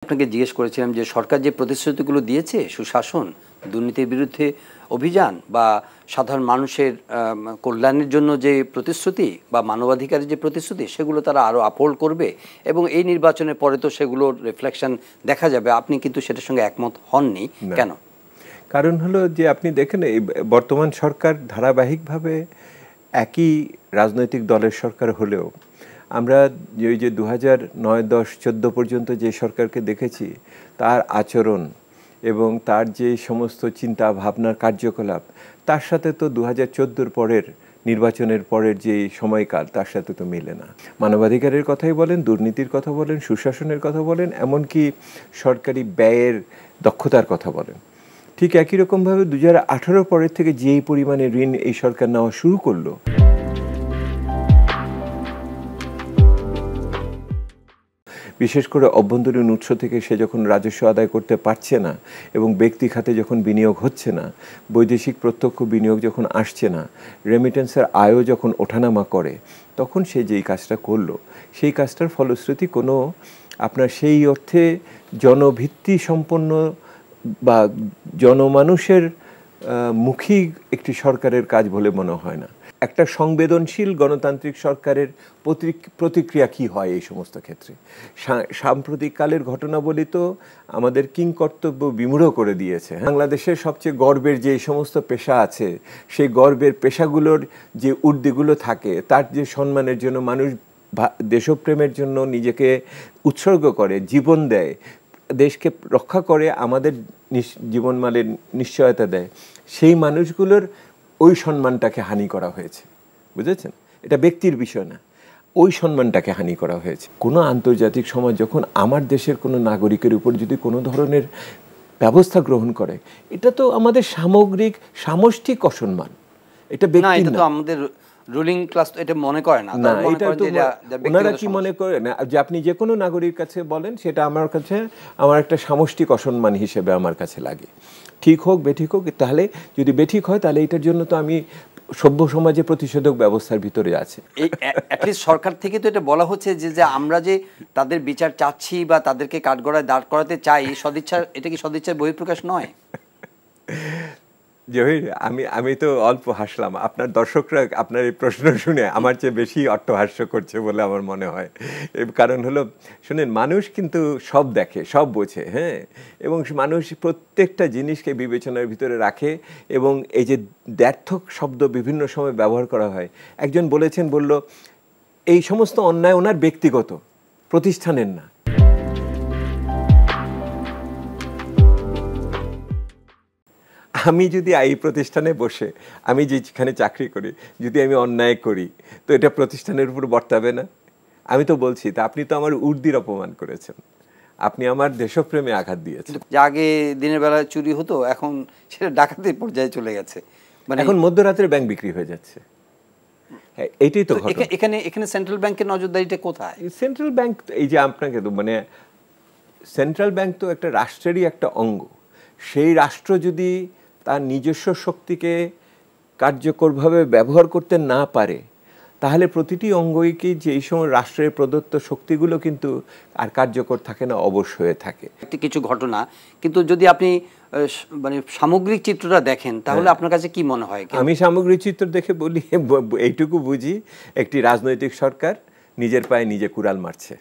আপনাকে জিজ্ঞেস করেছিলাম যে সরকার যে প্রতিশ্রুতিগুলো দিয়েছে, সুশাসন, দুর্নীতির বিরুদ্ধে অভিযান বা সাধারণ মানুষের কল্যাণের জন্য যে প্রতিশ্রুতি বা মানবাধিকারের যে প্রতিশ্রুতি, সেগুলো তারা আরও আপহোল্ড করবে এবং এই নির্বাচনের পরে তো সেগুলোর রিফ্লেকশন দেখা যাবে। আপনি কিন্তু সেটার সঙ্গে একমত হননি কেন? কারণ হলো যে আপনি দেখেন এই বর্তমান সরকার ধারাবাহিকভাবে একই রাজনৈতিক দলের সরকার হলেও আমরা ওই যে 2009, 10, 14 পর্যন্ত যে সরকারকে দেখেছি, তার আচরণ এবং তার যে সমস্ত চিন্তা ভাবনার কার্যকলাপ, তার সাথে তো 2014 পরের নির্বাচনের পরের যে সময়কাল, তার সাথে তো মেলে না। মানবাধিকারের কথাই বলেন, দুর্নীতির কথা বলেন, সুশাসনের কথা বলেন, এমনকি সরকারি ব্যয়ের দক্ষতার কথা বলেন। ঠিক একই রকমভাবে 2018 পরের থেকে যেই পরিমাণে ঋণ এই সরকার নেওয়া শুরু করলো, বিশেষ করে অভ্যন্তরীণ উৎস থেকে সে যখন রাজস্ব আদায় করতে পারছে না এবং ব্যক্তি খাতে যখন বিনিয়োগ হচ্ছে না, বৈদেশিক প্রত্যক্ষ বিনিয়োগ যখন আসছে না, রেমিটেন্সের আয়ও যখন ওঠানামা করে, তখন সে যেই কাজটা করলো, সেই কাজটার ফলশ্রুতি কোনো আপনার সেই অর্থে জনভিত্তি সম্পন্ন বা জনমানুষের মুখী একটি সরকারের কাজ বলে মনে হয় না। একটা সংবেদনশীল গণতান্ত্রিক সরকারের প্রতিক্রিয়া কি হয় এই সমস্ত ক্ষেত্রে? সাম্প্রতিককালের ঘটনাবলী তো আমাদের কিংকর্তব্য বিমূঢ় করে দিয়েছে। বাংলাদেশের সবচেয়ে গর্বের যে সমস্ত পেশা আছে, সেই গর্বের পেশাগুলোর যে ঊর্ধ্বগুলো থাকে, তার যে সম্মানের জন্য মানুষ দেশপ্রেমের জন্য নিজেকে উৎসর্গ করে, জীবন দেয়, দেশকে রক্ষা করে, আমাদের জীবনমানের নিশ্চয়তা দেয়, সেই মানুষগুলোর ওই সম্মানটাকে হানি করা হয়েছে। বুঝেছেন? এটা ব্যক্তির বিষয় না, ওই সম্মানটাকে হানি করা হয়েছে। কোনো আন্তর্জাতিক সমাজ যখন আমার দেশের কোনো নাগরিকের উপর যদি কোনো ধরনের ব্যবস্থা গ্রহণ করে, এটা তো আমাদের সামগ্রিক সামষ্টিক অসম্মান। এটা ব্যক্তি না, আমাদের রুলিং ক্লাস তো এটা মনে করে না। এটা তো ওনারা কি মনে করে না যে আপনি যে কোনো নাগরিক কাছে বলেন, সেটা আমার কাছে আমার একটা সামষ্টিক অসম্মান হিসেবে আমার কাছে লাগে। ঠিক হোক বেঠিক হোক, তাহলে যদি বেঠিক হয় তাহলে এটার জন্য তো আমি সভ্য সমাজে প্রতিষেধক ব্যবস্থার ভিতরে আছে। অ্যাটলিস্ট সরকার থেকে তো এটা বলা হচ্ছে যে আমরা যে তাদের বিচার চাচ্ছি বা তাদেরকে কাঠগড়ায় দাঁড় করাতে চাই, সদিচ্ছার, এটা কি সদিচ্ছার বহিঃপ্রকাশ নয়? জহির, আমি তো অল্প হাসলাম। আপনার দর্শকরা আপনার এই প্রশ্ন শুনে আমার চেয়ে বেশি অট্টহাস্য করছে বলে আমার মনে হয়। কারণ হলো, শুনেন, মানুষ কিন্তু সব দেখে, সব বোঝে, হ্যাঁ, এবং মানুষ প্রত্যেকটা জিনিসকে বিবেচনার ভিতরে রাখে। এবং এই যে দ্ব্যর্থক শব্দ বিভিন্ন সময় ব্যবহার করা হয়, একজন বলল এই সমস্ত অন্যায় ওনার ব্যক্তিগত, প্রতিষ্ঠানের না। আমি যদি এই প্রতিষ্ঠানে বসে, আমি যেখানে চাকরি করি, যদি আমি অন্যায় করি, তো এটা প্রতিষ্ঠানের উপর বর্তাবে না? আমি তো বলছি, তা আপনি তো আমার উর্দির অপমান করেছেন, আপনি আমার দেশপ্রেমে আঘাত দিয়েছেন। আগে দিনের বেলা চুরি হতো, এখন সেটা ডাকাতির পর্যায়ে চলে গেছে। মানে এখন মধ্যরাতের ব্যাংক বিক্রি হয়ে যাচ্ছে। হ্যাঁ, এইটাই তো ঘটনা। এখানে সেন্ট্রাল ব্যাংকের নজরদারিটা কোথায়? সেন্ট্রাল ব্যাংক, এই যে আপনাকে তো মানে সেন্ট্রাল ব্যাংক তো একটা রাষ্ট্রেরই একটা অঙ্গ। সেই রাষ্ট্র যদি তার নিজস্ব শক্তিকে কার্যকরভাবে ব্যবহার করতে না পারে, তাহলে প্রতিটি অঙ্গইকে যে এই সময় রাষ্ট্রের প্রদত্ত শক্তিগুলো কিন্তু আর কার্যকর থাকে না, অবশ হয়ে থাকে। কিছু ঘটনা, কিন্তু যদি আপনি মানে সামগ্রিক চিত্রটা দেখেন, তাহলে আপনার কাছে কি মনে হয়? আমি সামগ্রিক চিত্র দেখে বলি, এইটুকু বুঝি, একটি রাজনৈতিক সরকার নিজের পায়ে নিজে কুড়াল মারছে।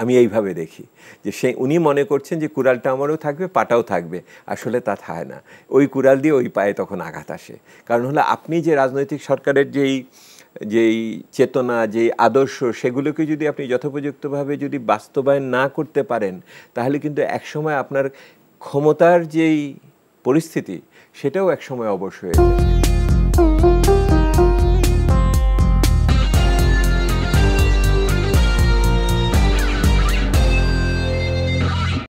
আমি এইভাবে দেখি যে উনি মনে করছেন যে কুড়ালটা আমারও থাকবে, পাটাও থাকবে। আসলে তা থাকে না, ওই কুড়াল দিয়ে ওই পায়ে তখন আঘাত আসে। কারণ হলো, আপনি যে রাজনৈতিক সরকারের যেই চেতনা, যেই আদর্শ, সেগুলোকে যদি আপনি যথোপযুক্তভাবে যদি বাস্তবায়ন না করতে পারেন, তাহলে কিন্তু একসময় আপনার ক্ষমতার যেই পরিস্থিতি, সেটাও একসময় অবশ্য হয়ে যায়।